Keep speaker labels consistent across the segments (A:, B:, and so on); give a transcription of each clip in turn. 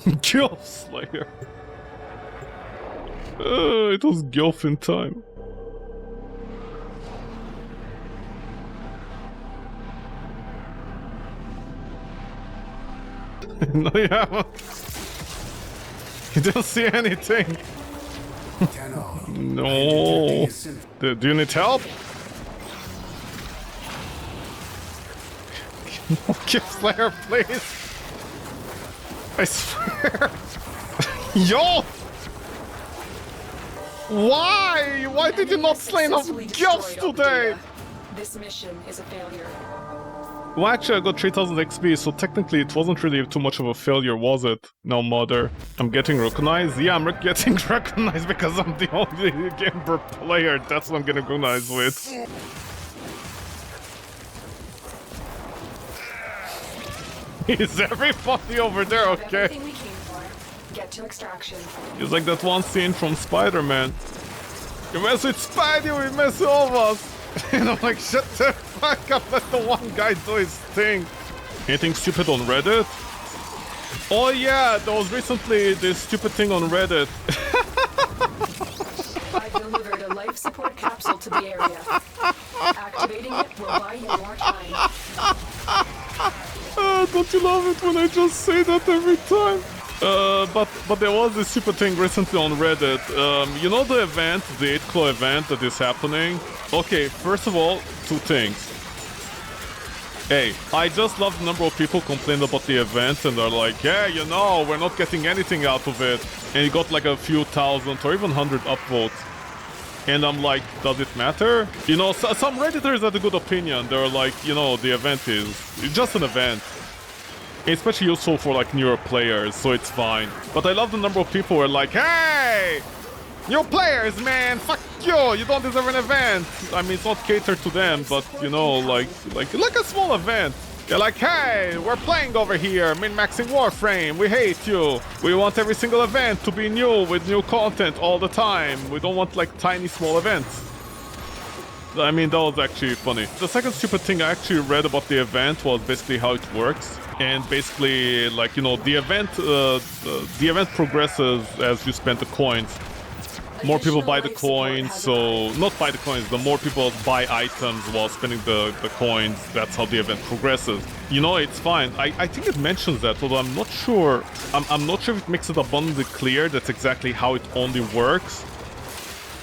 A: Gilf Slayer. It was Gilf in time. No, yeah. You didn't see anything. No. Do you need help? Give Slayer, please. I swear. Yo! Why? Why did you not slay enough gilfs today?
B: This mission is a failure.
A: Well, actually, I got 3000 XP, so technically it wasn't really too much of a failure, was it? No, mother. I'm getting recognized? Yeah, I'm getting recognized because I'm the only gamer player. That's what I'm getting recognized with. Is everybody over there okay?
B: Everything we came for. Get to extraction.
A: It's like that one scene from Spider-Man. You mess with Spidey, we mess with all of us. And I'm like, shut the fuck up, let the one guy do his thing. Anything stupid on Reddit? Oh yeah, there was recently this stupid thing on Reddit.
B: I delivered a life support capsule to the area. Activating it will buy you more time.
A: Don't you love it when I just say that every time? But there was this stupid thing recently on Reddit. You know the event, the 8-claw event that is happening? Okay, first of all, two things. Hey, I just love the number of people complained about the event and they're like, yeah, you know, we're not getting anything out of it. And it got like a few thousand or even 100 upvotes. And I'm like, does it matter? You know, some Redditors had a good opinion. They're like, you know, the event is just an event. Especially useful for like newer players, so it's fine. But I love the number of people who are like, hey! New players, man! Fuck you! You don't deserve an event! I mean, it's not catered to them, but, you know, like a small event. They're like, hey, we're playing over here, min-maxing Warframe, we hate you. We want every single event to be new, with new content all the time. We don't want, like, tiny, small events. I mean, that was actually funny. The second stupid thing I actually read about the event was basically how it works. And basically, like, you know, the event progresses as you spend the coins. More people buy the coins, so... Not buy the coins, the more people buy items while spending the coins, that's how the event progresses. You know, it's fine. I think it mentions that, although I'm not sure... I'm not sure if it makes it abundantly clear that's exactly how it only works.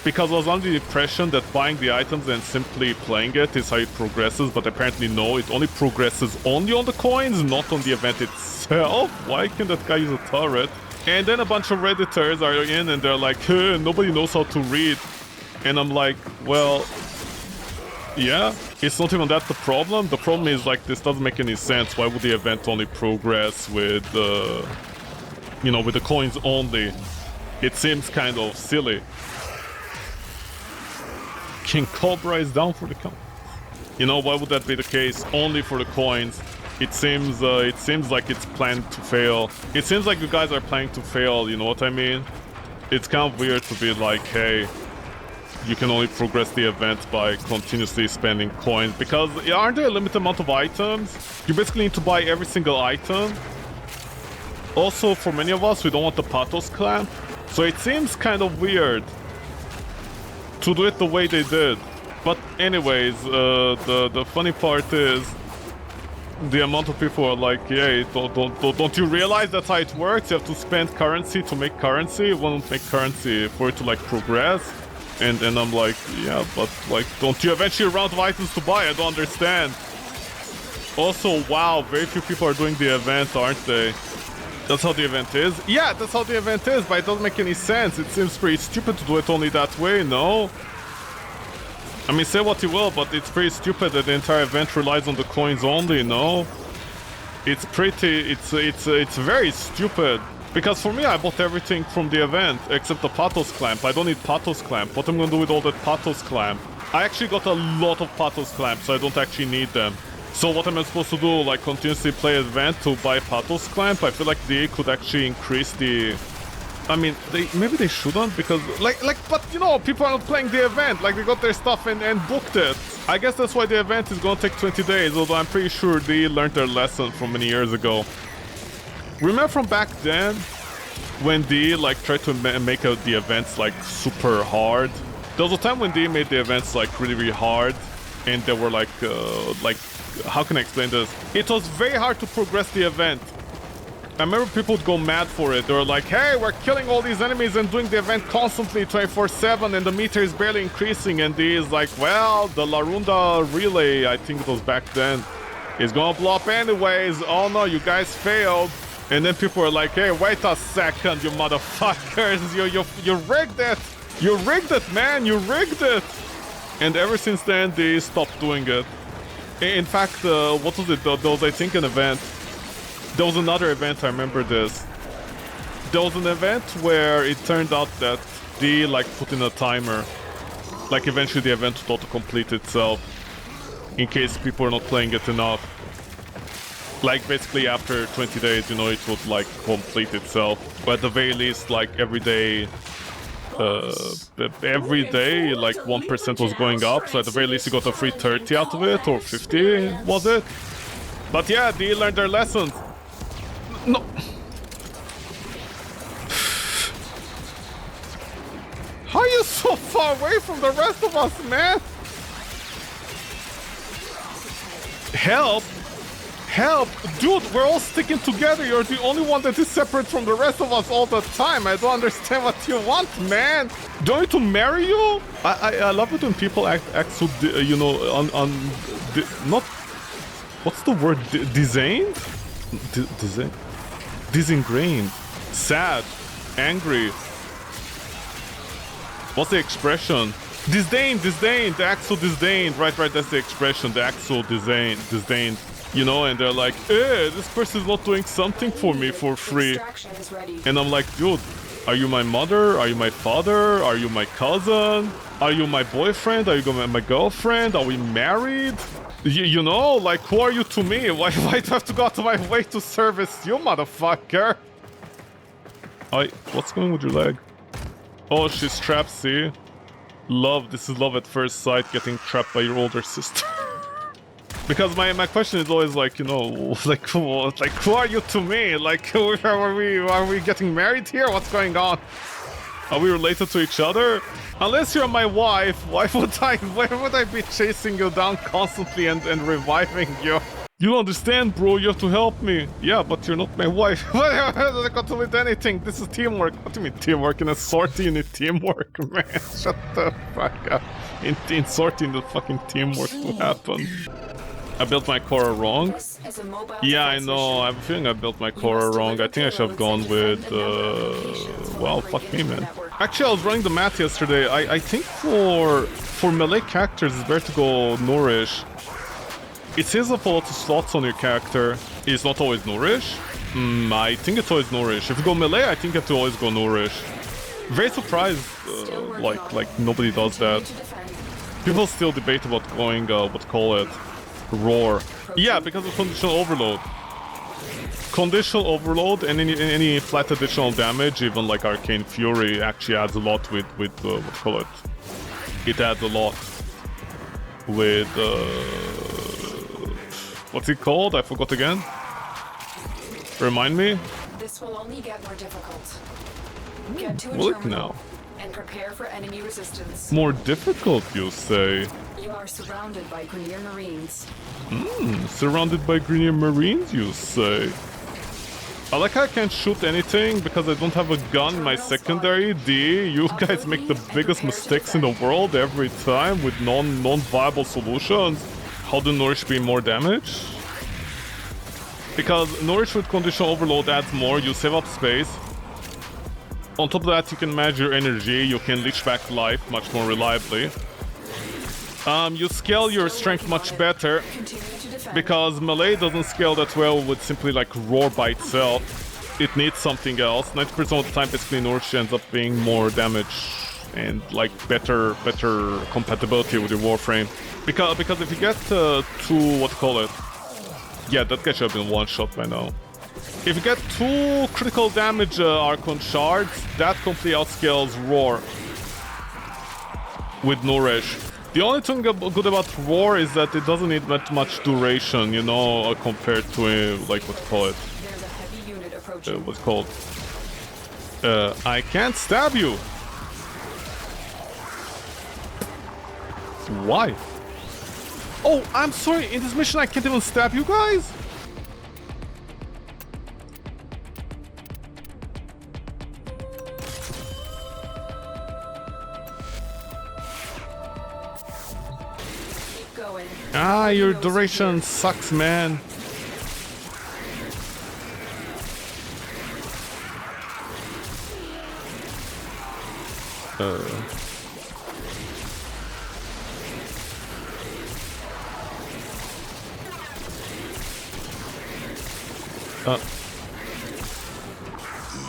A: Because I was under the impression that buying the items and simply playing it is how it progresses, but apparently no, it only progresses only on the coins, not on the event itself. Why can that guy use a turret? And then a bunch of Redditors are in and they're like, hey, nobody knows how to read. And I'm like, well, yeah, it's not even that the problem. The problem is, like, this doesn't make any sense. Why would the event only progress with, you know, with the coins only? It seems kind of silly. King Cobra is down for the count. You know, why would that be the case? Only for the coins. It seems like it's planned to fail. It seems like you guys are planning to fail, you know what I mean? It's kind of weird to be like, hey, you can only progress the event by continuously spending coins. Because aren't there a limited amount of items? You basically need to buy every single item. Also, for many of us, we don't want the Pathos clamp. So it seems kind of weird to do it the way they did. But anyways, the funny part is the amount of people are like, yeah, don't you realize that's how it works? You have to spend currency to make currency. You won't make currency for it to like progress. And I'm like, yeah, but like, don't you eventually run out of items to buy? I don't understand. Also, wow, very few people are doing the event, aren't they? That's how the event is? Yeah, that's how the event is, but it doesn't make any sense. It seems pretty stupid to do it only that way, no? I mean, say what you will, but it's pretty stupid that the entire event relies on the coins only, no? It's very stupid. Because for me, I bought everything from the event, except the Pathos clamp. I don't need Pathos clamp. What am I gonna do with all that Pathos clamp? I actually got a lot of Pathos clamps, so I don't actually need them. So what am I supposed to do? Like, continuously play event to buy Pathos clamp? I feel like they could actually increase the... I mean, maybe they shouldn't, because but you know, people are not playing the event. Like, they got their stuff and booked it. I guess that's why the event is gonna take 20 days, although I'm pretty sure they learned their lesson from many years ago. Remember from back then when they like tried to make the events like super hard? There was a time when they made the events like really hard, and they were like how can I explain this? It was very hard to progress the event. I remember people would go mad for it. They were like, hey, we're killing all these enemies and doing the event constantly 24/7 and the meter is barely increasing. And he is like, well, the La Runda relay, I think it was back then, is gonna blow up anyways. Oh no, you guys failed. And then people were like, hey, wait a second, you motherfuckers. You rigged it. You rigged it, man. You rigged it. And ever since then, they stopped doing it. In fact, what was it? There was, I think, an event. There was another event, I remember this. There was an event where it turned out that they like put in a timer. Like eventually the event would auto-complete itself. In case people are not playing it enough. Like basically after 20 days, you know, it would like complete itself. But at the very least, like every day like 1% was going up. So at the very least you got a free 30 out of it, or 50 was it? But yeah, they learned their lessons. No. How are you so far away from the rest of us, man? Help! Help! Dude, we're all sticking together. You're the only one that is separate from the rest of us all the time. I don't understand what you want, man. Do I need to marry you? I love it when people act so, you know, not... What's the word? Designed? Disingrained. Sad. Angry. What's the expression? Disdain. They act so disdained. Right, that's the expression. They act so disdained. You know, and they're like, this person's not doing something for me for free. And I'm like, dude, are you my mother? Are you my father? Are you my cousin? Are you my boyfriend? Are you my girlfriend? Are we married? You know, like, who are you to me? Why do I have to go out of my way to service you, motherfucker? What's going with your leg? Oh, she's trapped, see? Love, this is love at first sight, getting trapped by your older sister. Because my question is always like, you know, like who are you to me? Like, are we getting married here? What's going on? Are we related to each other? Unless you're my wife, why would I be chasing you down constantly and reviving you? You don't understand, bro. You have to help me. Yeah, but you're not my wife. What has it got to do with anything? This is teamwork. What do you mean teamwork? In a sortie you need teamwork, man. Shut the fuck up. In sortie the fucking teamwork to happen. I built my Korra wrong. Yeah, I know. I'm feeling I built my Korra wrong. I think I should have gone with... well, fuck me, man. Actually, I was running the math yesterday. I think for melee characters, it's better to go Nourish. It says up a lot of slots on your character. It's not always Nourish. I think it's always Nourish. If you go melee, I think you have to always go Nourish. Very surprised, like nobody does that. People still debate about going, what call it, Roar. Yeah, because of conditional overload. Conditional overload and any flat additional damage, even like Arcane Fury, actually adds a lot with what call it. It adds a lot with what's it called? I forgot again. Remind me.
B: This will only get more difficult. Get to a
A: Look
B: terminal
A: now.
B: and prepare for enemy resistance.
A: More difficult, you say?
B: You are surrounded by Grenier Marines.
A: Surrounded by Grenier Marines, you say? I like how I can't shoot anything because I don't have a gun in my secondary. You guys make the biggest mistakes in the world every time with non-viable solutions. How do Nourish be more damage? Because Nourish with conditional overload adds more, you save up space. On top of that, you can manage your energy, you can leech back life much more reliably. You scale your strength much better, because melee doesn't scale that well with simply like Roar by itself. It needs something else. 90% of the time, basically Nourish ends up being more damage and like better compatibility with your Warframe. Because if you get to what call it? Yeah, that guy should have been one shot by now. If you get 2 critical damage Archon shards, that completely outscales Roar with Nourish. The only thing good about Roar is that it doesn't need much duration, you know, compared to like what you call it. what's it called? I can't stab you. Why? Oh, I'm sorry. In this mission, I can't even stab you guys.
B: Keep going.
A: Ah, your duration sucks, man.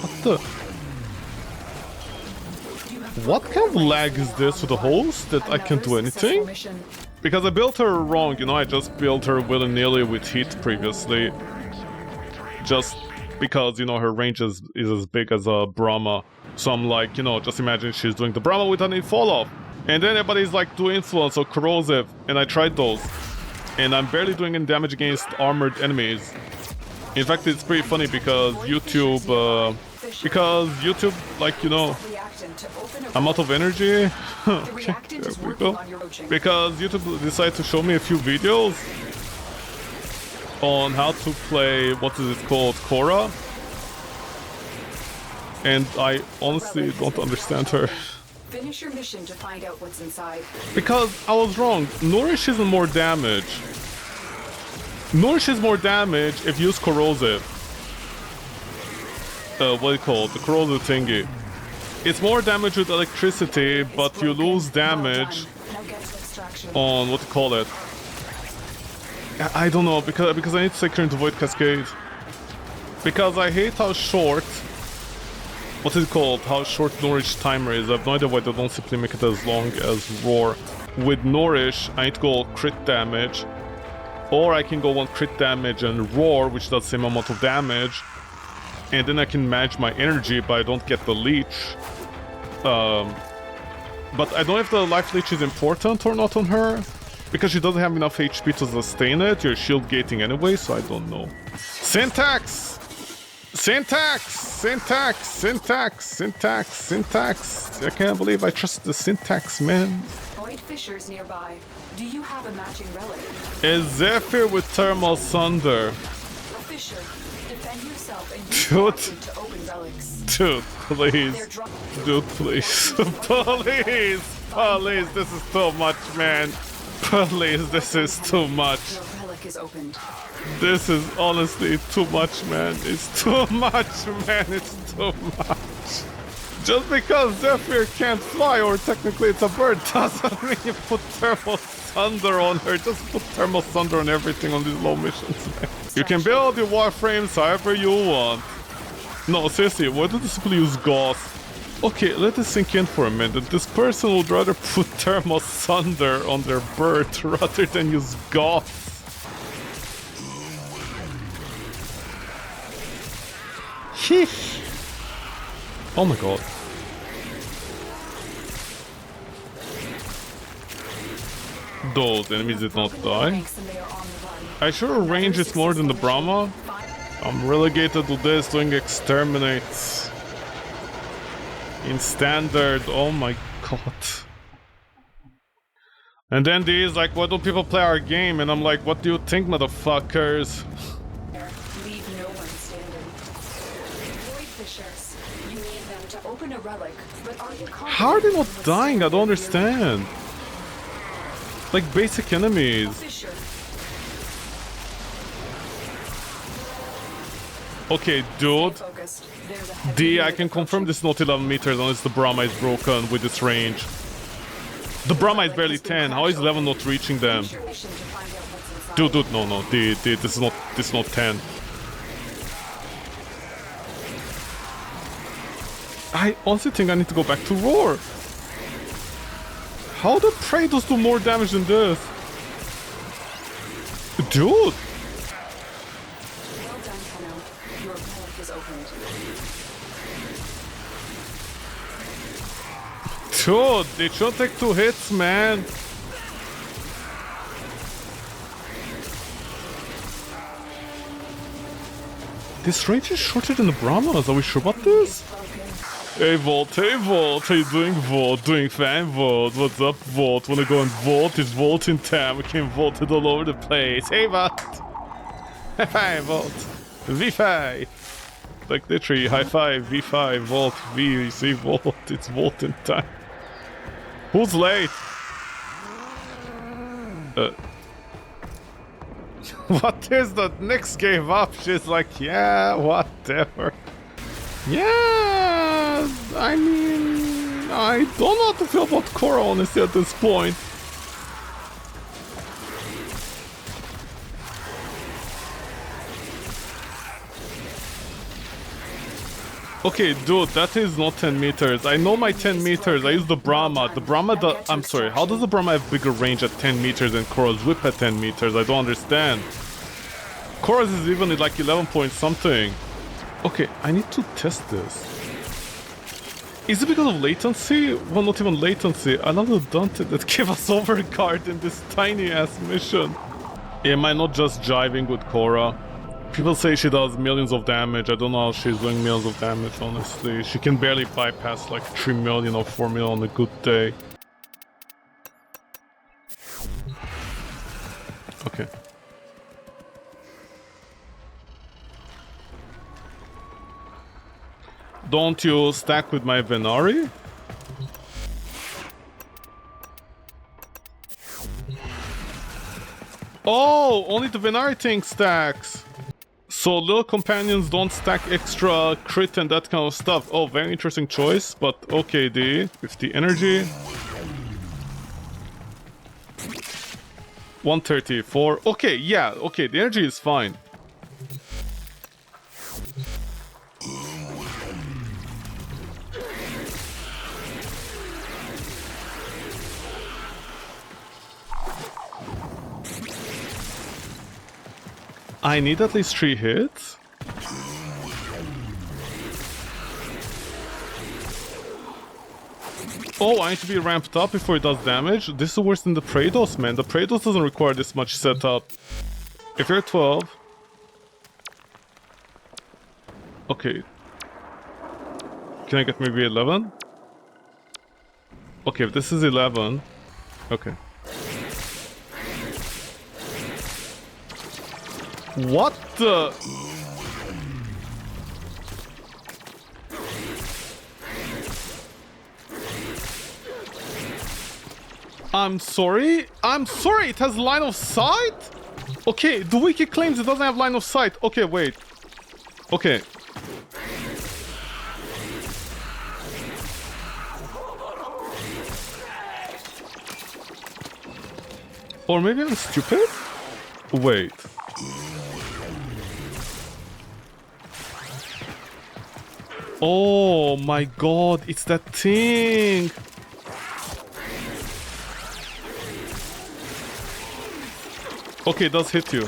A: What the? What kind of lag is this with the host that I can't do anything? Because I built her wrong, you know, I just built her willy-nilly with heat previously. Just because, you know, her range is as big as a Brahma. So I'm like, you know, just imagine she's doing the Brahma with any fall-off. And then everybody's like, do influence or corrosive, and I tried those. And I'm barely doing any damage against armored enemies. In fact, it's pretty funny because YouTube, like, you know, I'm out of energy. Okay, there we go. Because YouTube decided to show me a few videos on how to play, what is it called, Korra. And I honestly don't understand her.
B: Finish your mission to find out what's inside.
A: Because I was wrong. Nourish isn't more damage. Nourish is more damage if you use corrosive. What do you call it? The corrosive thingy. It's more damage with electricity, but you lose damage on what do you call it? I don't know, because I need to take her into Void Cascade. Because I hate how short, what is it called? How short Nourish timer is. I have no idea why they don't simply make it as long as Roar. With Nourish, I need to go crit damage. Or I can go one crit damage and Roar, which does the same amount of damage. And then I can manage my energy, but I don't get the leech. But I don't know if the life leech is important or not on her. Because she doesn't have enough HP to sustain it. You're shield gating anyway, so I don't know. Syntax! Syntax! Syntax! Syntax! Syntax! Syntax! I can't believe I trust the syntax, man.
B: Void fissures nearby. Do you have a matching relic?
A: Is Zephyr with Thermal Thunder?
B: A fissure. Defend yourself and
A: Dude.
B: use to open relics.
A: Dude, please. Dude, please. Please! Please, this is too much, man. Please, this is too much.
B: Your relic is opened.
A: This is honestly too much, man. It's too much, man. It's too much. Just because Zephyr can't fly, or technically it's a bird, doesn't mean you put Thermal Thunder on her. Just put Thermal Thunder on everything on these low missions, man. You can build your Warframes however you want. No, seriously, why do these people use Gauss? Okay, let this sink in for a minute. This person would rather put Thermal Thunder on their bird rather than use Gauss. Sheesh. Oh my god. Those enemies did not die. I sure range is more than the Brahma. I'm relegated to this doing exterminates. In standard, oh my god. And then these, like, why don't people play our game? And I'm like, what do you think, motherfuckers?
B: Leave no one standing. Void fissures. You need them to open a relic, but are you
A: How are they not dying? I don't understand. Like basic enemies.
B: Fissure.
A: Okay, dude.
B: Focused. There's a heavy
A: D, I
B: unit
A: can confirm
B: approaching.
A: this is not 11 meters unless the Brahma is broken with its range. The Brahma is barely 10. How is 11 not reaching them?
B: Finish your mission to find out what's inside.
A: Dude, no, D, this is not 10. I honestly think I need to go back to Roar. How the Praetos do more damage than this? Dude!
B: Well done, Kano. Your relic is opened.
A: Dude, they should take 2 hits, man. This range is shorter than the Brahmas. Are we sure about this? Hey Volt, how you doing, Volt? Doing fine, Volt. What's up, Volt? Wanna go and Volt? It's Volt in time. We can Volt it all over the place. Hey, Volt! High five, Volt! V5! Like literally, high five, V5, Volt, V, you see Volt, it's Volt in time. Who's late? What is that? Nyx gave up. She's like, yeah, whatever. Yeah, I mean, I don't know how to feel about Korra, honestly, at this point. Okay, dude, that is not 10 meters. I know my 10 meters. I use the Brahma. The Brahma, I'm sorry, how does the Brahma have bigger range at 10 meters than Korra's whip at 10 meters? I don't understand. Korra's is even at like 11 point something. Okay, I need to test this. Is it because of latency? Well, not even latency. Another Dante that gave us overguard in this tiny-ass mission. Am I not just jiving with Korra? People say she does millions of damage. I don't know how she's doing millions of damage, honestly. She can barely bypass like 3 million or 4 million on a good day. Okay. Don't you stack with my Venari? Oh, only the Venari thing stacks. So little companions don't stack extra crit and that kind of stuff. Oh, very interesting choice, but okay, D. With the energy. 134. Okay, yeah, okay, the energy is fine. I need at least 3 hits. Oh, I need to be ramped up before it does damage. This is worse than the Praetos, man. The Praetos doesn't require this much setup. If you're 12... Okay. Can I get maybe 11? Okay, if this is 11... Okay. What the... I'm sorry? I'm sorry, it has line of sight? Okay, the wiki claims it doesn't have line of sight. Okay, wait. Okay. Or maybe I'm stupid? Wait. Oh my god, it's that thing! Okay, it does hit you.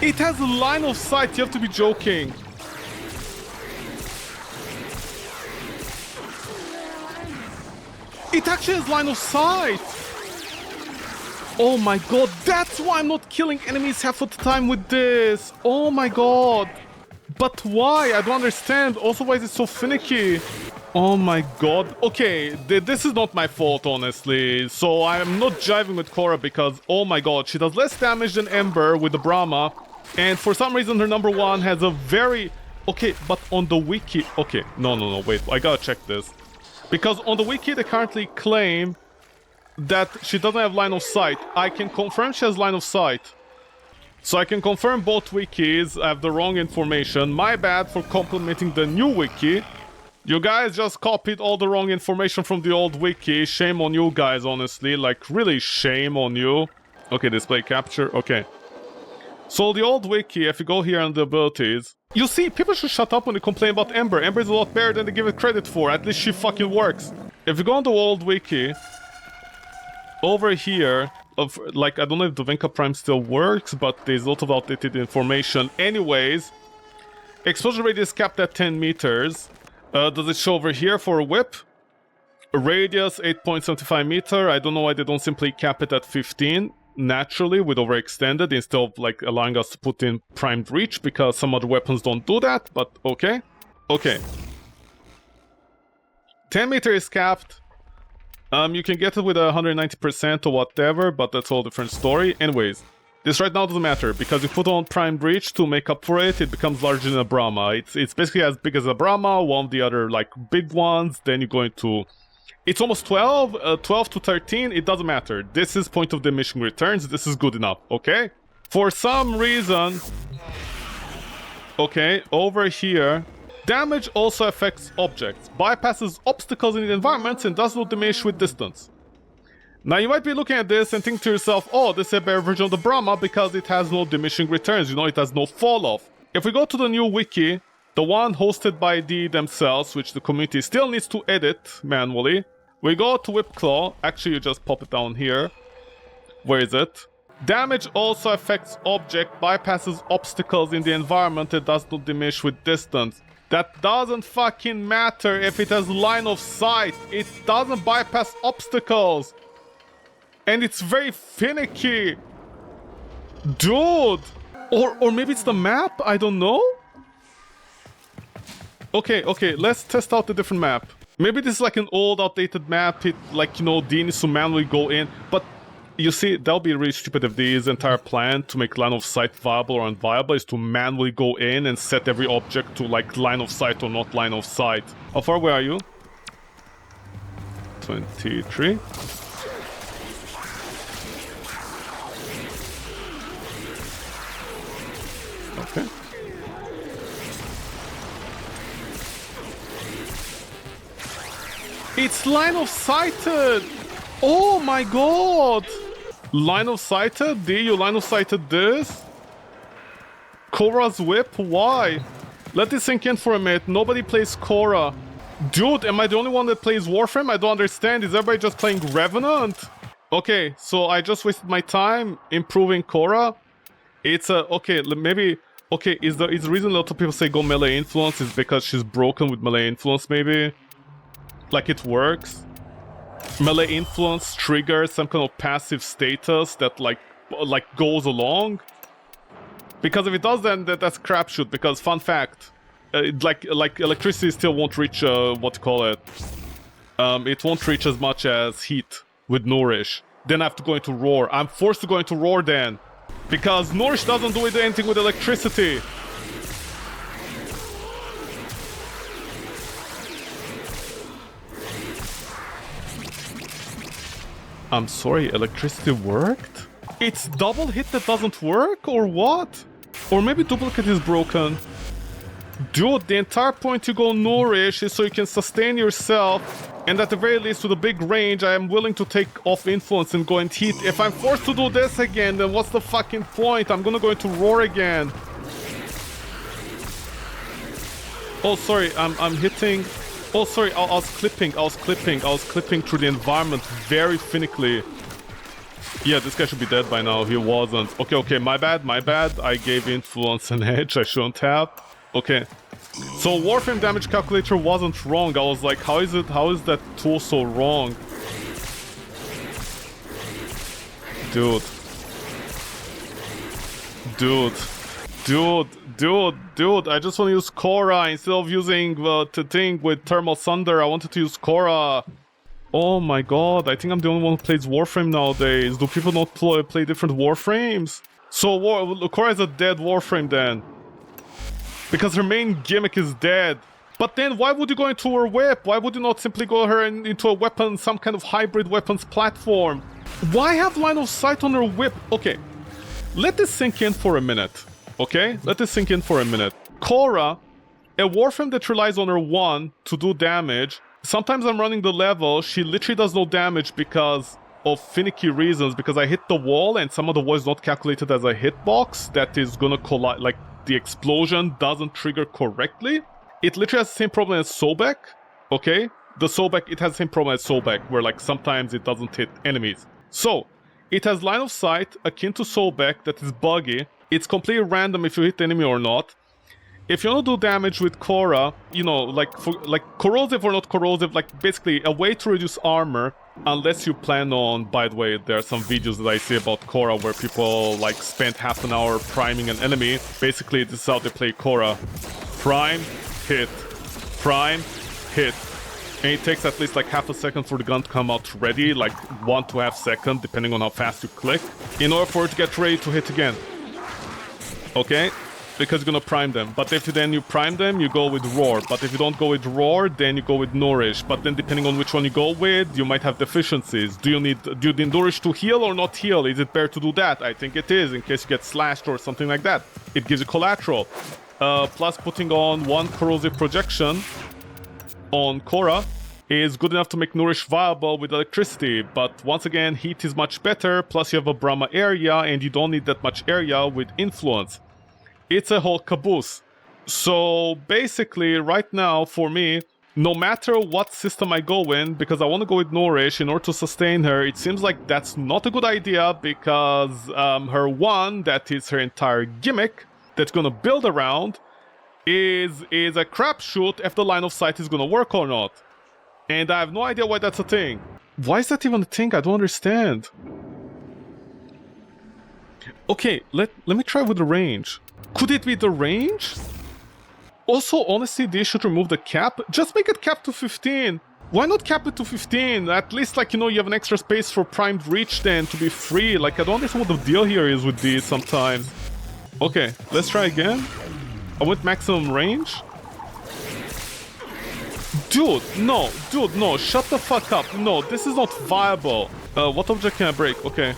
A: It has a line of sight, you have to be joking. It actually has line of sight! Oh my god, that's why I'm not killing enemies half of the time with this! Oh my god! But why? I don't understand. Also, why is it so finicky? Oh my god. Okay, this is not my fault, honestly. So I'm not jiving with Korra because, oh my god, she does less damage than Ember with the Brahma. And for some reason, her number 1 has a very... Okay, but on the wiki... Okay, no, wait. I gotta check this. Because on the wiki, they currently claim that she doesn't have line of sight. I can confirm she has line of sight. So I can confirm both wikis have the wrong information. My bad for complimenting the new wiki. You guys just copied all the wrong information from the old wiki. Shame on you guys, honestly. Like, really shame on you. Okay, display capture. Okay. So the old wiki, if you go here on the abilities... You see, people should shut up when they complain about Ember. Ember is a lot better than they give it credit for. At least she fucking works. If you go on the old wiki... Over here... Like, I don't know if the Venka Prime still works, but there's a lot of outdated information. Anyways... Explosion radius capped at 10 meters. Does it show over here for a whip? Radius 8.75 meter. I don't know why they don't simply cap it at 15 naturally with overextended instead of like allowing us to put in primed reach, because some other weapons don't do that, but okay. Okay. 10 meter is capped. You can get it with 190% or whatever, but that's a whole different story. Anyways, this right now doesn't matter, because you put on primed reach to make up for it, it becomes larger than a Brahma. It's basically as big as a Brahma, one of the other like big ones, then you're going to... It's almost 12, 12 to 13, it doesn't matter. This is point of diminishing returns, this is good enough, okay? For some reason... Okay, over here... Damage also affects objects, bypasses obstacles in the environment, and does not diminish with distance. Now you might be looking at this and think to yourself, oh, this is a better version of the Brahma because it has no diminishing returns, you know, it has no fall off. If we go to the new wiki, the one hosted by D themselves, which the community still needs to edit manually, we go to Whip Claw, actually you just pop it down here. Where is it? Damage also affects object, bypasses obstacles in the environment, and does not diminish with distance. That doesn't fucking matter if it has line of sight. It doesn't bypass obstacles. And it's very finicky. Dude. Or maybe it's the map? I don't know. Okay, let's test out the different map. Maybe this is like an old, outdated map. It, like, you know, D needs to manually go in. But you see, that would be really stupid if D's entire plan to make line of sight viable or unviable is to manually go in and set every object to like line of sight or not line of sight. How far away are you? 23. Okay. It's line of sighted! Oh my god! Line of sighted? D, you line of sighted this? Korra's whip? Why? Let this sink in for a minute. Nobody plays Korra. Dude, am I the only one that plays Warframe? I don't understand. Is everybody just playing Revenant? Okay, so I just wasted my time improving Korra. It's a... Okay, maybe... Okay, is the reason a lot of people say go melee influence is because she's broken with melee influence, maybe? Like it works? Melee influence triggers some kind of passive status that like goes along. Because if it does, then that's crapshoot. Because fun fact, like electricity still won't reach what to call it. It won't reach as much as heat with Nourish. Then I have to go into Roar. I'm forced to go into Roar then, because Nourish doesn't do anything with electricity. I'm sorry, electricity worked? It's double hit that doesn't work, or what? Or maybe duplicate is broken. Dude, the entire point you go Nourish is so you can sustain yourself, and at the very least with a big range I am willing to take off influence and go and heat. If I'm forced to do this again, then what's the fucking point? I'm gonna go into Roar again. Oh sorry, I'm hitting... Oh, sorry, I was clipping through the environment very finically. Yeah, this guy should be dead by now. He wasn't. Okay, my bad. I gave influence an edge I shouldn't have. Okay. So Warframe damage calculator wasn't wrong. I was like, how is that tool so wrong? Dude, I just want to use Korra instead of using the thing with Thermal Thunder. I wanted to use Korra. Oh my god, I think I'm the only one who plays Warframe nowadays. Do people not play different Warframes? So Korra is a dead Warframe then. Because her main gimmick is dead. But then why would you go into her whip? Why would you not simply go her into a weapon, some kind of hybrid weapons platform? Why have line of sight on her whip? Okay, let this sink in for a minute. Okay, let this sink in for a minute. Korra, a Warframe that relies on her 1 to do damage. Sometimes I'm running the level, she literally does no damage because of finicky reasons. Because I hit the wall and some of the wall is not calculated as a hitbox that is gonna collide, like the explosion doesn't trigger correctly. It literally has the same problem as Sobek, okay? The Sobek, it has the same problem as Sobek, where like sometimes it doesn't hit enemies. So, it has line of sight akin to Sobek that is buggy. It's completely random if you hit the enemy or not. if you want to do damage with Korra, you know, like corrosive or not corrosive, like basically a way to reduce armor, unless you plan on, by the way, there are some videos that I see about Korra where people like spend half an hour priming an enemy. Basically, this is how they play Korra. Prime, hit, prime, hit. And it takes at least like half a second for the gun to come out ready, like 1 to half second, depending on how fast you click, in order for it to get ready to hit again. Okay? Because you're gonna prime them. But if you prime them, you go with Roar. But if you don't go with Roar, then you go with Nourish. But then depending on which one you go with, you might have deficiencies. Do you need Nourish to heal or not heal? Is it better to do that? I think it is, in case you get slashed or something like that. It gives you collateral. Plus putting on 1 corrosive projection on Korra is good enough to make Nourish viable with electricity, but once again, heat is much better, plus you have a Brahma area, and you don't need that much area with influence. It's a whole caboose. So basically, right now, for me, no matter what system I go in, because I want to go with Nourish in order to sustain her, it seems like that's not a good idea, because her one, that is her entire gimmick, that's gonna build around, is a crapshoot if the line of sight is gonna work or not. And I have no idea why that's a thing. Why is that even a thing? I don't understand. Okay, let me try with the range. Could it be the range? Also, honestly, they should remove the cap. Just make it cap to 15. Why not cap it to 15? At least, like, you know, you have an extra space for primed reach then to be free. Like, I don't understand what the deal here is with these sometimes. Okay, let's try again. I went maximum range. Dude, no, shut the fuck up. No, this is not viable. What object can I break? Okay.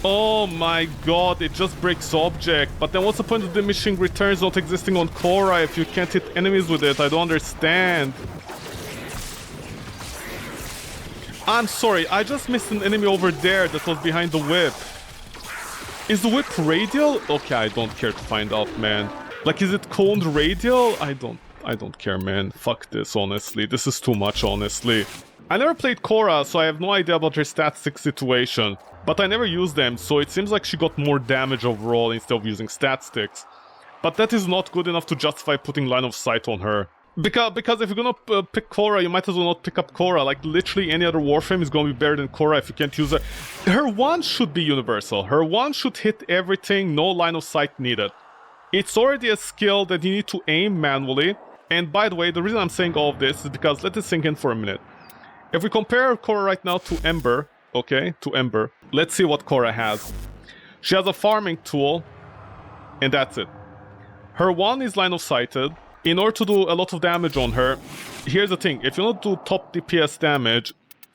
A: Oh my god, it just breaks object. But then what's the point of diminishing returns not existing on Korra if you can't hit enemies with it? I don't understand. I'm sorry, I just missed an enemy over there that was behind the whip. Is the whip radial? Okay, I don't care to find out, man. Like, is it coned radial? I don't care, man. Fuck this, honestly. This is too much, honestly. I never played Korra, so I have no idea about her static situation. But I never used them, so it seems like she got more damage overall instead of using stat sticks. But that is not good enough to justify putting line of sight on her. Because if you're gonna pick Korra, you might as well not pick up Korra. Like, literally any other Warframe is gonna be better than Korra if you can't use it. Her one should be universal. Her one should hit everything, no line of sight needed. It's already a skill that you need to aim manually. And by the way, the reason I'm saying all of this is because, let this sink in for a minute. If we compare Korra right now to Ember, okay, to Ember, let's see what Korra has. She has a farming tool, and that's it. Her one is line of sighted. In order to do a lot of damage on her, here's the thing. If you want to do top DPS damage,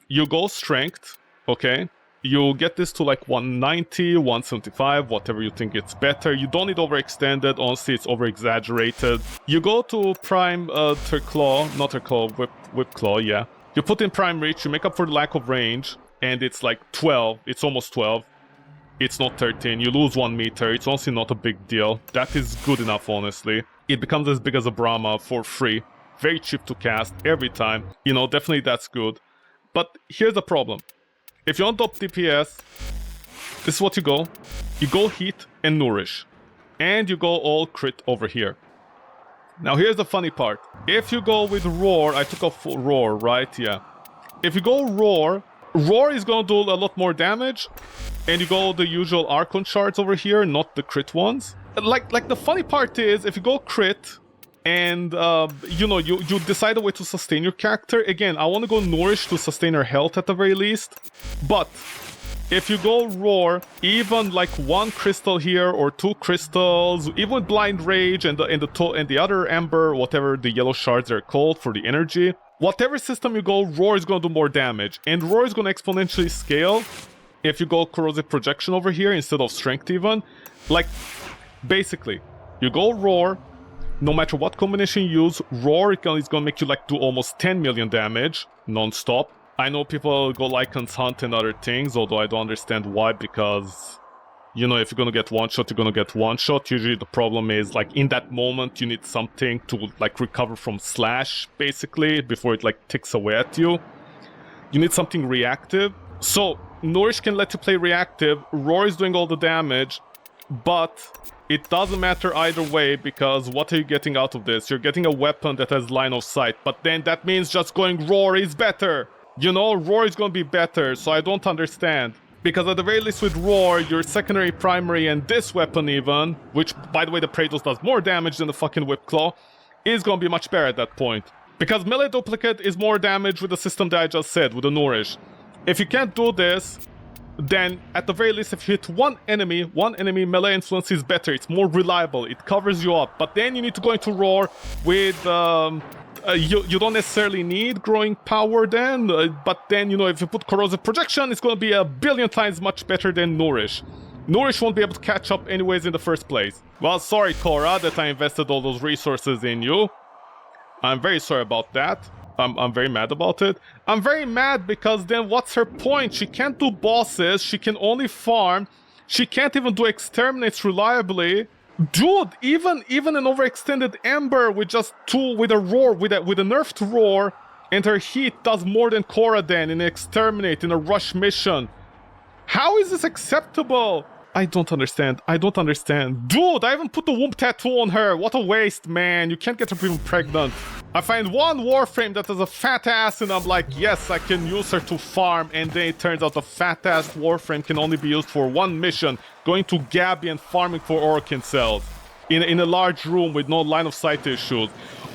A: you go strength, okay? You get this to like 190, 175, whatever you think it's better. You don't need overextended. Honestly, it's over-exaggerated. You go to prime her claw, not her claw, whip claw, yeah. You put in prime reach, you make up for the lack of range, and it's like 12. It's almost 12. It's not 13. You lose 1 meter. It's honestly not a big deal. That is good enough, honestly. It becomes as big as a Brahma for free. Very cheap to cast every time. You know, definitely that's good. But here's the problem. If you want top DPS, this is what you go. You go heat and nourish. And you go all crit over here. Now here's the funny part. If you go with Roar, I took off Roar, right? Yeah. If you go Roar, Roar is gonna do a lot more damage. And you go the usual Archon shards over here, not the crit ones. Like the funny part is, if you go crit, and you know, you decide a way to sustain your character. Again, I want to go Nourish to sustain her health at the very least. But if you go Roar, even like 1 crystal here or 2 crystals, even with Blind Rage and the other Ember, whatever the yellow shards are called for the energy, whatever system you go, Roar is going to do more damage, and Roar is going to exponentially scale if you go Corrosive Projection over here instead of Strength even. Like, basically, you go Roar. No matter what combination you use, Roar is gonna make you like do almost 10 million damage non-stop. I know people go Lycan's Hunt and other things, although I don't understand why, because, you know, if you're gonna get one shot, you're gonna get one shot. Usually the problem is, like, in that moment you need something to like recover from slash, basically, before it like ticks away at you. You need something reactive. So Nourish can let you play reactive. Roar is doing all the damage, but It doesn't matter either way, because what are you getting out of this? You're getting a weapon that has line of sight, but then that means just going Roar is better. You know, Roar is gonna be better, so I don't understand. Because at the very least with Roar, your secondary, primary, and this weapon even, which, by the way, the Praetos does more damage than the fucking Whip Claw, is gonna be much better at that point. Because melee duplicate is more damage with the system that I just said, with the Nourish. If you can't do this, then at the very least if you hit one enemy, melee influence is better, it's more reliable, it covers you up. But then you need to go into Roar with, you don't necessarily need growing power then, but then, you know, if you put corrosive projection, it's gonna be a billion times much better than Nourish. Nourish won't be able to catch up anyways in the first place. Well, sorry Korra that I invested all those resources in you. I'm very sorry about that. I'm very mad about it. I'm very mad because then what's her point? She can't do bosses, she can only farm, she can't even do exterminates reliably. Dude, even an overextended Ember with just with a roar, with a nerfed roar, and her heat does more than Korra then in exterminate, in a rush mission. How is this acceptable? I don't understand. I don't understand. Dude, I even put the womb tattoo on her. What a waste, man. You can't get her even pregnant. I find one Warframe that has a fat ass and I'm like, yes, I can use her to farm. And then it turns out the fat ass Warframe can only be used for one mission, going to Gabby and farming for Orkin cells in a large room with no line of sight issues.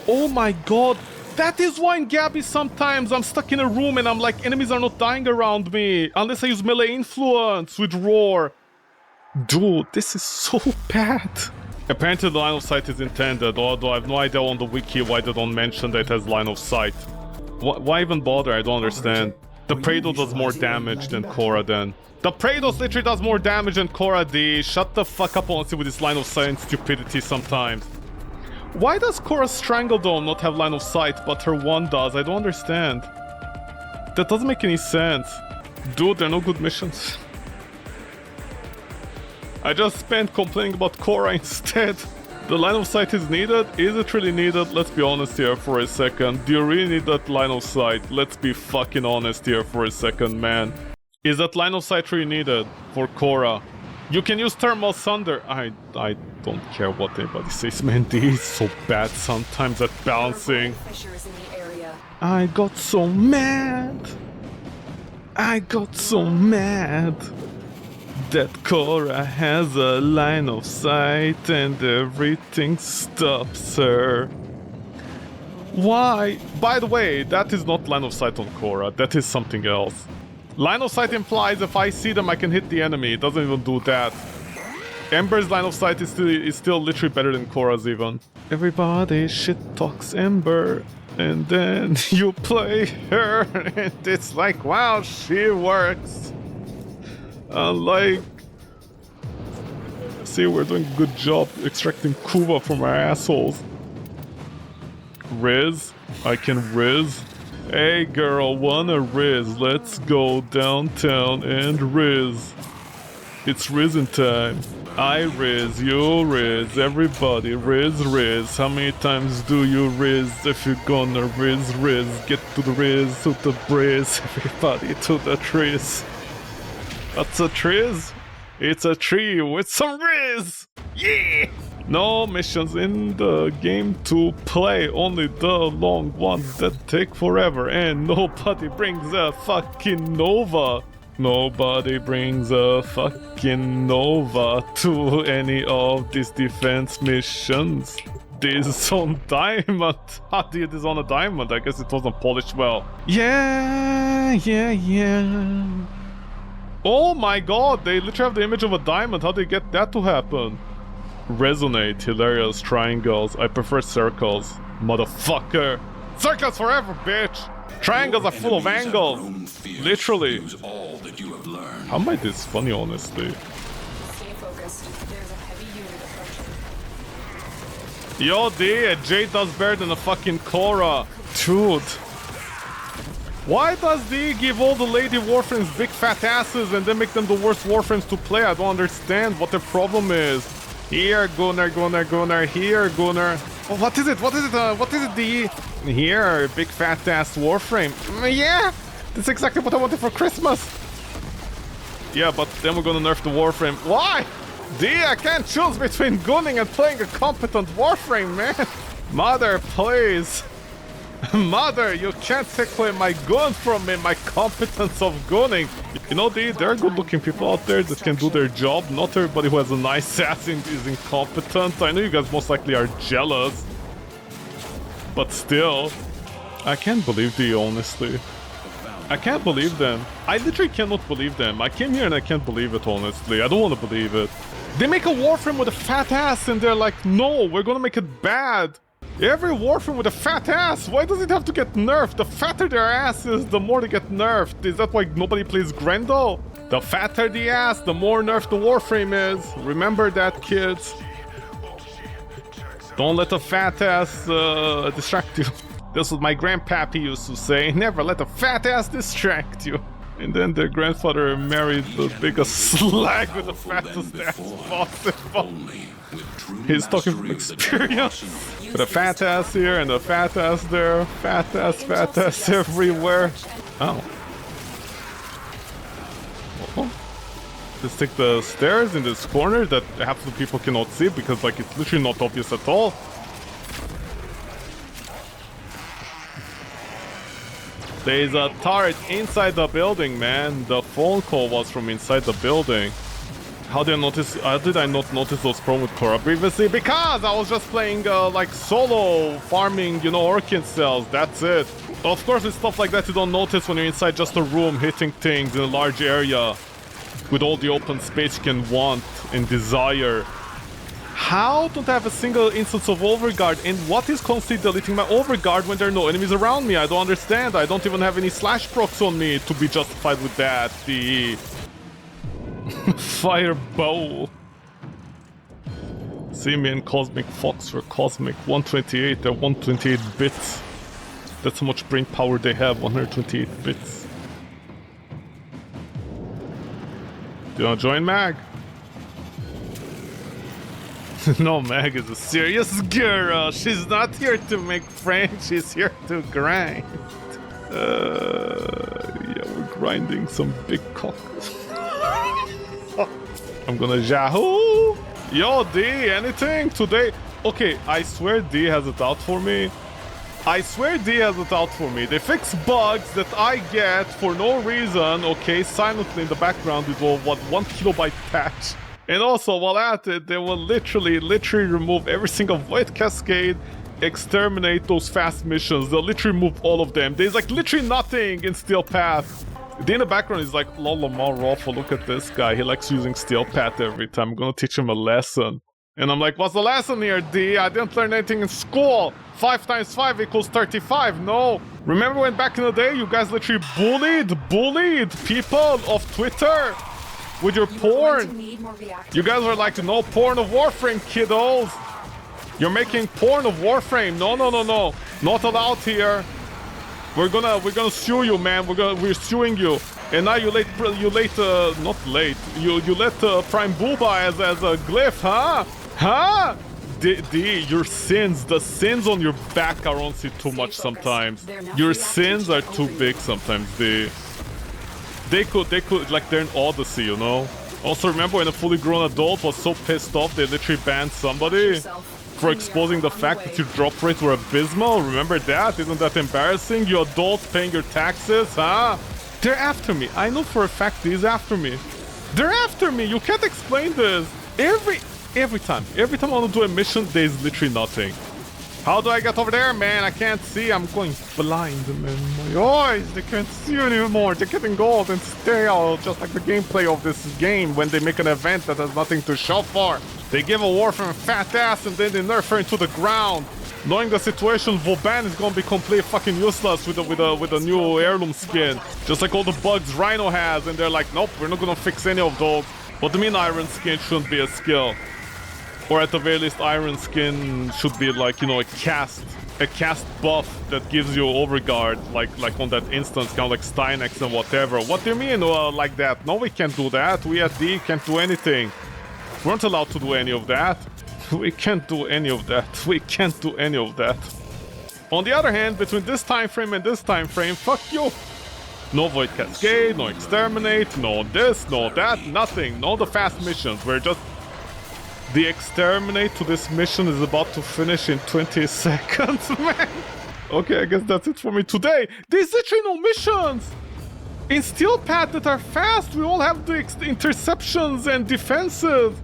A: Oh my god. That is why in Gabby sometimes I'm stuck in a room and I'm like, enemies are not dying around me unless I use melee influence with Roar. Dude, this is so bad. Apparently the line of sight is intended, although I have no idea on the wiki why they don't mention that it has line of sight. Why even bother? I don't understand. The Prado does more damage than Korra then. The Praetos literally does more damage than Korra D. Shut the fuck up, honestly, with this line of sight and stupidity sometimes. Why does Korra's Strangledome not have line of sight, but her one does? I don't understand. That doesn't make any sense. Dude, there are no good missions. I just spent complaining about Korra instead. The line of sight is needed? Is it really needed? Let's be honest here for a second. Do you really need that line of sight? Let's be fucking honest here for a second, man. Is that line of sight really needed for Korra? You can use Thermal Thunder. I don't care what anybody says, man. This is so bad sometimes at balancing. I got so mad. I got so mad that Korra has a line of sight and everything stops her. Why? By the way, that is not line of sight on Korra. That is something else. Line of sight implies if I see them, I can hit the enemy. It doesn't even do that. Ember's line of sight is still literally better than Korra's even. Everybody shit talks Ember, and then you play her, and it's like, wow, she works. Like, see, we're doing a good job extracting Kuva from our assholes. Riz, I can Riz. Hey girl, wanna Riz? Let's go downtown and Riz. It's Rizzin' time. I Riz, you Riz, everybody Riz, Riz. How many times do you Riz if you're gonna Riz, Riz? Get to the Riz, to the Briz, everybody to the trees. What's a triz? It's a tree with some Riz! Yeah! No missions in the game to play, only the long ones that take forever, and nobody brings a fucking Nova. Nobody brings a fucking Nova to any of these defense missions. This is on Diamond. How did this on a Diamond? I guess it wasn't polished well. Yeah. Oh my god, they literally have the image of a diamond. How did they get that to happen? Resonate, hilarious, triangles. I prefer circles. Motherfucker. Circles forever, bitch! Triangles are full of angles. Literally. How am I this funny, honestly?
B: Stay focused. There's a heavy unit approaching.
A: Yo, D, Jade does better than a fucking Korra. Dude. Why does D give all the lady Warframes big fat asses and then make them the worst Warframes to play? I don't understand what the problem is. Here, Gunnar, here, Gunnar. Oh, what is it? What is it, D? Here, big fat ass Warframe. Yeah, that's exactly what I wanted for Christmas. Yeah, but then we're gonna nerf the Warframe. Why? D, I can't choose between gunning and playing a competent Warframe, man. Mother, please. Mother, you can't take away my gun from me, my competence of gunning. You know, D, there are good-looking people out there that can do their job. Not everybody who has a nice ass is incompetent. I know you guys most likely are jealous. But still, I can't believe D, honestly. I can't believe them. I literally cannot believe them. I came here and I can't believe it, honestly. I don't want to believe it. They make a Warframe with a fat ass and they're like, no, we're gonna make it bad. Every Warframe with a fat ass, why does it have to get nerfed? The fatter their ass is, the more they get nerfed. Is that why nobody plays Grendel? The fatter the ass, the more nerfed the Warframe is. Remember that, kids. Don't let a fat ass distract you. This is what my grandpappy used to say. Never let a fat ass distract you. And then their grandfather married the biggest slag with the fattest ass possible. He's talking from experience. With a fat ass here and a fat ass there. Fat ass everywhere. Oh. Let's take the stairs in this corner that half the people cannot see because like it's literally not obvious at all. There's a turret inside the building, man. The phone call was from inside the building. How did I not notice those problems with Korra previously? Because I was just playing like solo, farming, you know, Orchid cells. That's it. Of course, with stuff like that, you don't notice when you're inside just a room hitting things in a large area with all the open space you can want and desire. How don't I have a single instance of overguard? And what is constantly deleting my overguard when there are no enemies around me? I don't understand. I don't even have any slash procs on me to be justified with that. The Fireball. See me and Cosmic Fox for Cosmic 128. They're 128 bits. That's how much brain power they have. 128 bits. Do you wanna join Mag? No, Mag is a serious girl. She's not here to make friends. She's here to grind. Yeah, we're grinding some big cock. I'm gonna Yahoo! Yo, D, anything today? Okay, I swear D has it out for me. I swear D has it out for me. They fix bugs that I get for no reason, okay, silently in the background with what 1 kilobyte patch. And also, while at it, they will literally remove every single Void Cascade, exterminate those fast missions. They'll literally remove all of them. There's like literally nothing in Steel Path. D in the background is like, lol, Raffle, look at this guy. He likes using Steel Path every time. I'm gonna teach him a lesson. And I'm like, what's the lesson here, D? I didn't learn anything in school. 5 times 5 equals 35. No. Remember when back in the day, you guys literally bullied people off Twitter? With your porn. You guys are like, no porn of Warframe, kiddos. You're making porn of Warframe. No. Not allowed here. We're gonna sue you, man. We're suing you. And now you let Prime Booba as a glyph, huh? Huh? D, your sins, the sins on your back are honestly too much sometimes. Your sins are too big sometimes, D. They could, like, they're an Odyssey, you know? Also, remember when a fully grown adult was so pissed off they literally banned somebody for exposing the fact that your drop rates were abysmal? Remember that? Isn't that embarrassing? You adults paying your taxes, huh? They're after me. I know for a fact he's after me. They're after me. You can't explain this. Every time I want to do a mission, there's literally nothing. How do I get over there, man? I can't see. I'm going blind, man. My eyes, they can't see anymore. They're getting old and stale, just like the gameplay of this game when they make an event that has nothing to show for. They give a Warframe a fat ass and then they nerf her into the ground. Knowing the situation, Vauban is gonna be completely fucking useless with a new heirloom skin. Just like all the bugs Rhino has, and they're like, nope, we're not gonna fix any of those. What do you mean Iron Skin shouldn't be a skill? Or at the very least, Iron Skin should be like, you know, a cast buff that gives you overguard, like on that instance, kind of like Steinex and whatever. What do you mean like that? No, we can't do that. We at D can't do anything. We weren't allowed to do any of that. We can't do any of that. We can't do any of that. On the other hand, between this time frame and this time frame, fuck you. No Void Cascade, no Exterminate, no this, no that, nothing. No the fast missions. We're just The exterminate to this mission is about to finish in 20 seconds, man. Okay, I guess that's it for me today. There's literally no missions! In Steel Path that are fast, we all have the interceptions and defenses.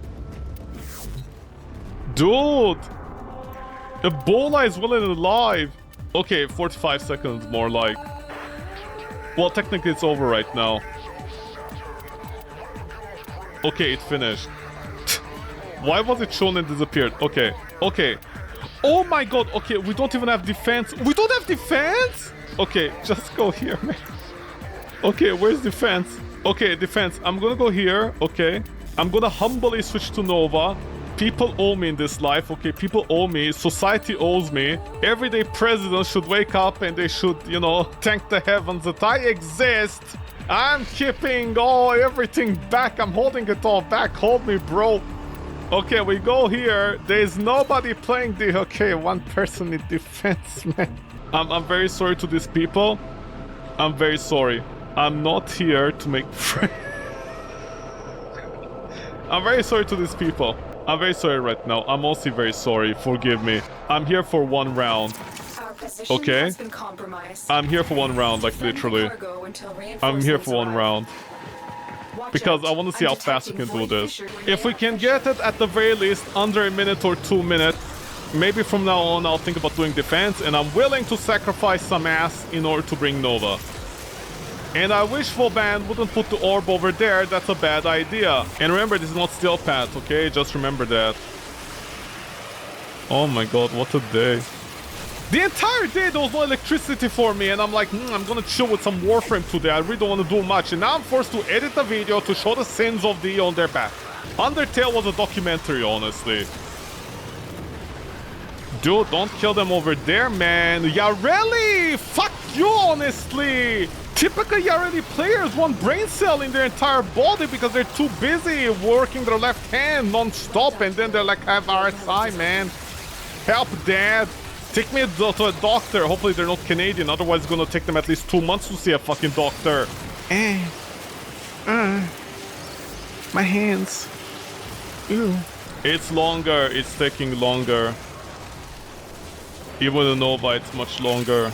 A: Dude! Ebola is well and alive. Okay, 45 seconds more like. Well, technically it's over right now. Okay, it finished. Why was it shown and disappeared? Okay, okay. Oh my god, okay, we don't even have defense. We don't have defense? Okay, just go here, man. Okay, where's defense? Okay, defense. I'm gonna go here, okay. I'm gonna humbly switch to Nova. People owe me in this life, okay? People owe me. Society owes me. Everyday presidents should wake up and they should, you know, thank the heavens that I exist. I'm keeping everything back. I'm holding it all back. Hold me, bro. Okay, we go here. There's nobody playing the... Okay, one person in defense, man. I'm very sorry to these people. I'm very sorry. I'm not here to make friends. I'm very sorry to these people. I'm very sorry right now. I'm also very sorry. Forgive me. I'm here for one round. Okay? I'm here for one round, like literally. I'm here for one round. Because I want to see how fast we can do this. If we can get it at the very least under a minute or 2 minutes, maybe from now on I'll think about doing defense, and I'm willing to sacrifice some ass in order to bring Nova. And I wish Vauban wouldn't put the orb over there. That's a bad idea. And remember, this is not Steel Path, okay? Just remember that. Oh my god, what a day. The entire day there was no electricity for me, and I'm like, I'm gonna chill with some Warframe today. I really don't want to do much. And now I'm forced to edit a video to show the sins of the on their back. Undertale was a documentary, honestly. Dude, don't kill them over there, man. Yareli! Fuck you, honestly! Typical Yareli players want brain cell in their entire body because they're too busy working their left hand non-stop, and then they're like, I have RSI, man. Help, Dad. Take me to a doctor. Hopefully they're not Canadian, otherwise it's gonna take them at least 2 months to see a fucking doctor. My hands. Ew. It's longer. It's taking longer. Even in Nova, it's much longer.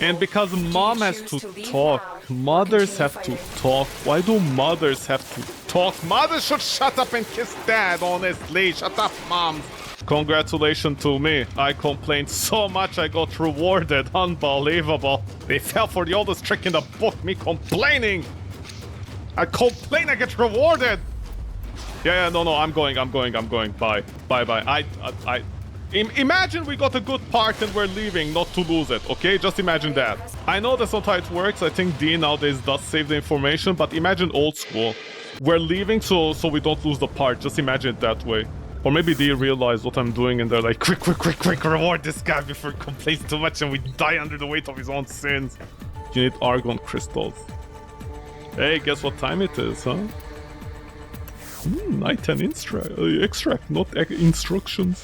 A: And because mom has to talk, mothers have to talk. Why do mothers have to talk? Mothers should shut up and kiss dad, honestly. Shut up, mom. Congratulations to me. I complained so much I got rewarded. Unbelievable. They fell for the oldest trick in the book, me complaining. I complain, I get rewarded. Yeah, no, I'm going. Bye. Imagine we got a good part and we're leaving, not to lose it, okay? Just imagine that. I know that's not how it works. I think D nowadays does save the information, but imagine old school. We're leaving so we don't lose the part. Just imagine it that way. Or maybe they realize what I'm doing and they're like, quick, reward this guy before he complains too much and we die under the weight of his own sins. You need argon crystals. Hey, guess what time it is, huh? Night 10 extract, not instructions.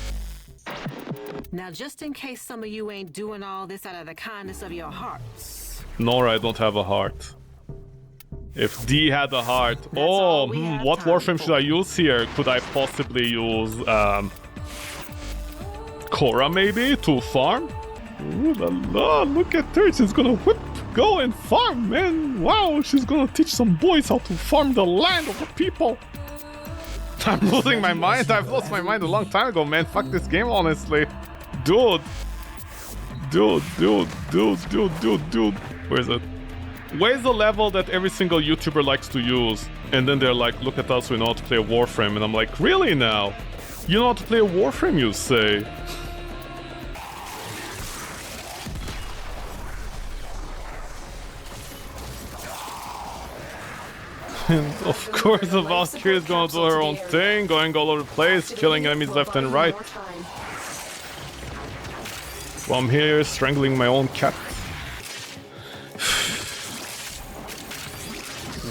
C: Now, just in case some of you ain't doing all this out of the kindness of your hearts.
A: Nora, I don't have a heart. If D had a heart... Oh, what Warframe should I use here? Could I possibly use... Cora, maybe? To farm? Ooh la la, look at her. She's gonna go and farm, man. Wow, she's gonna teach some boys how to farm the land of the people. I'm losing my mind. I've lost my mind a long time ago, man. Fuck this game, honestly. Dude. Where is it? Where's the level that every single YouTuber likes to use? And then they're like, look at us, we know how to play a Warframe. And I'm like, really now? You know how to play a Warframe, you say? And of course the Valkyrie is gonna do her own thing, going all over the place, killing enemies left and right. While I'm here strangling my own cat.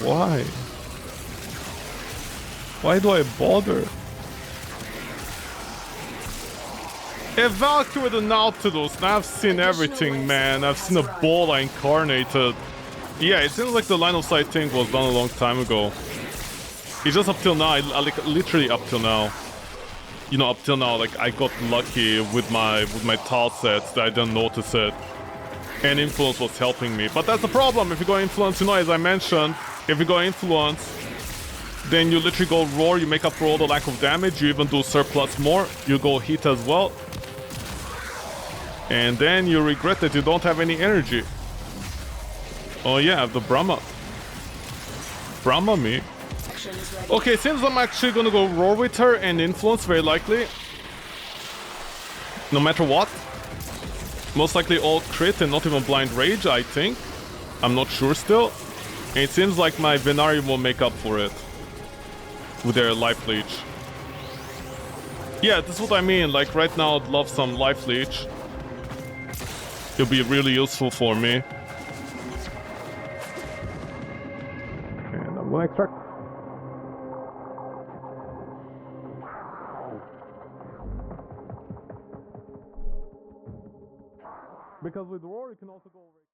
A: Why? Why do I bother? A Valkyrie with a Nautilus. Now I've seen everything, man. I've seen a Bola incarnated. Yeah, it seems like the line of sight thing was done a long time ago. It's just up till now, like literally up till now. you know, up till now, like, I got lucky with my tile sets that I didn't notice it. And influence was helping me. But that's the problem. If you go influence, you know, as I mentioned, if you go influence, then you literally go roar, you make up for all the lack of damage, you even do surplus more, you go heat as well. And then you regret that you don't have any energy. Oh yeah, I have the Brahma. Brahma me. Okay, seems I'm actually gonna go roar with her and influence, very likely. No matter what. Most likely all crit and not even blind rage, I think. I'm not sure still. And it seems like my Venari will make up for it with their life leech. Yeah, that's what I mean. Like right now, I'd love some life leech. It'll be really useful for me. And I'm gonna extract. Because with roar, you can also go over.